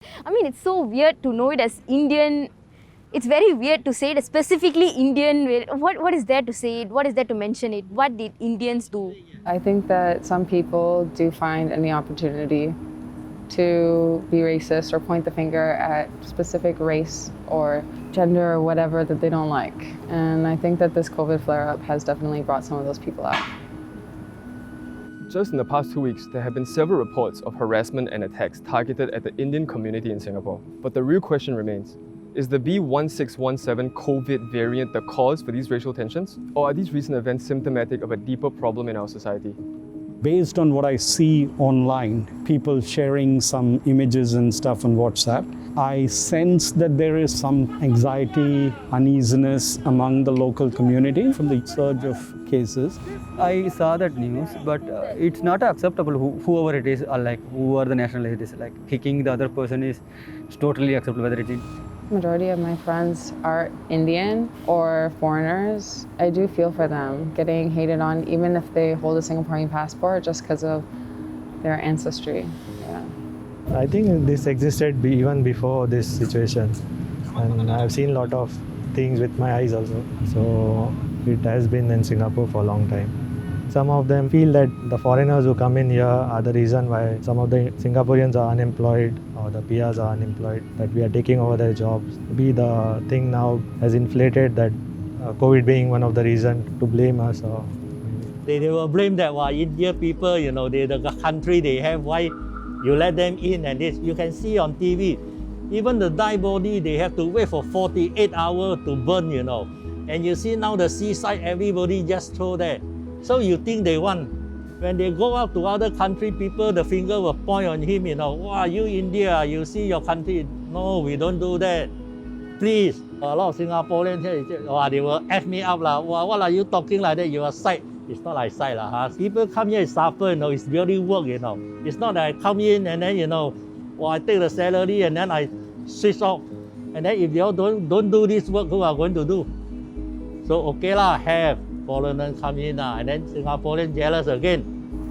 I mean, it's so weird to know it as Indian. It's very weird to say it as specifically Indian. What is there to say it? What is there to mention it? What did Indians do? I think that some people do find any opportunity to be racist or point the finger at specific race or gender or whatever that they don't like. And I think that this COVID flare-up has definitely brought some of those people out. Just in the past 2 weeks, there have been several reports of harassment and attacks targeted at the Indian community in Singapore. But the real question remains, is the B.1.617 COVID variant the cause for these racial tensions? Or are these recent events symptomatic of a deeper problem in our society? Based on what I see online, people sharing some images and stuff on WhatsApp, I sense that there is some anxiety, uneasiness among the local community from the surge of cases. I saw that news, but it's not acceptable. Whoever it is, or like whoever the nationality is, like kicking the other person is totally acceptable. Whether it is Majority of my friends are Indian or foreigners. I do feel for them getting hated on, even if they hold a Singaporean passport, just because of their ancestry. Yeah. I think this existed even before this situation, and I've seen a lot of things with my eyes also. So it has been in Singapore for a long time. Some of them feel that the foreigners who come in here are the reason why some of the Singaporeans are unemployed or the PRs are unemployed, that we are taking over their jobs. Maybe the thing now has inflated that COVID being one of the reasons to blame us. Or They will blame that India people, the country they have, why you let them in, and this. You can see on TV, even the dead body, they have to wait for 48 hours to burn, And you see now the seaside, everybody just throw there. So you think they want. When they go out to other country, people, the finger will point on him, wow, you India, you see your country. No, we don't do that. Please. A lot of Singaporeans here, they will F me up. What are you talking like that? You are sight. It's not like sight. People come here and suffer, it's really work, It's not that I come in and then, I take the salary and then I switch off. And then if you all don't do this work, who are going to do? So okay have foreigners come in and then Singaporeans jealous again.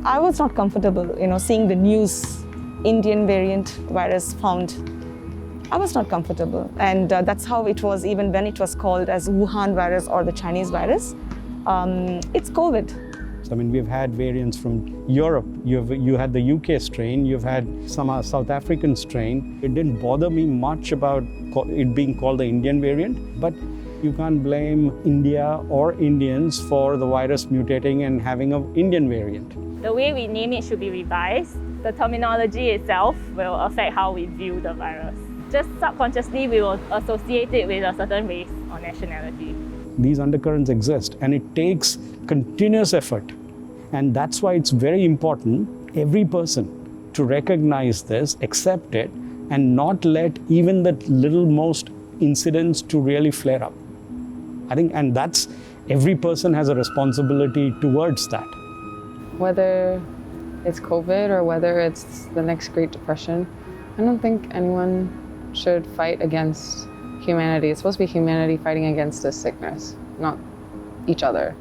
I was not comfortable, seeing the news, Indian variant virus found. I was not comfortable, and that's how it was even when it was called as Wuhan virus or the Chinese virus. It's COVID. I mean, we've had variants from Europe. You had the UK strain, you've had some South African strain. It didn't bother me much about it being called the Indian variant, but you can't blame India or Indians for the virus mutating and having an Indian variant. The way we name it should be revised. The terminology itself will affect how we view the virus. Just subconsciously, we will associate it with a certain race or nationality. These undercurrents exist, and it takes continuous effort. And that's why it's very important, every person, to recognize this, accept it, and not let even the little most incidents to really flare up. I think, and that's, every person has a responsibility towards that. Whether it's COVID or whether it's the next Great Depression, I don't think anyone should fight against humanity. It's supposed to be humanity fighting against this sickness, not each other.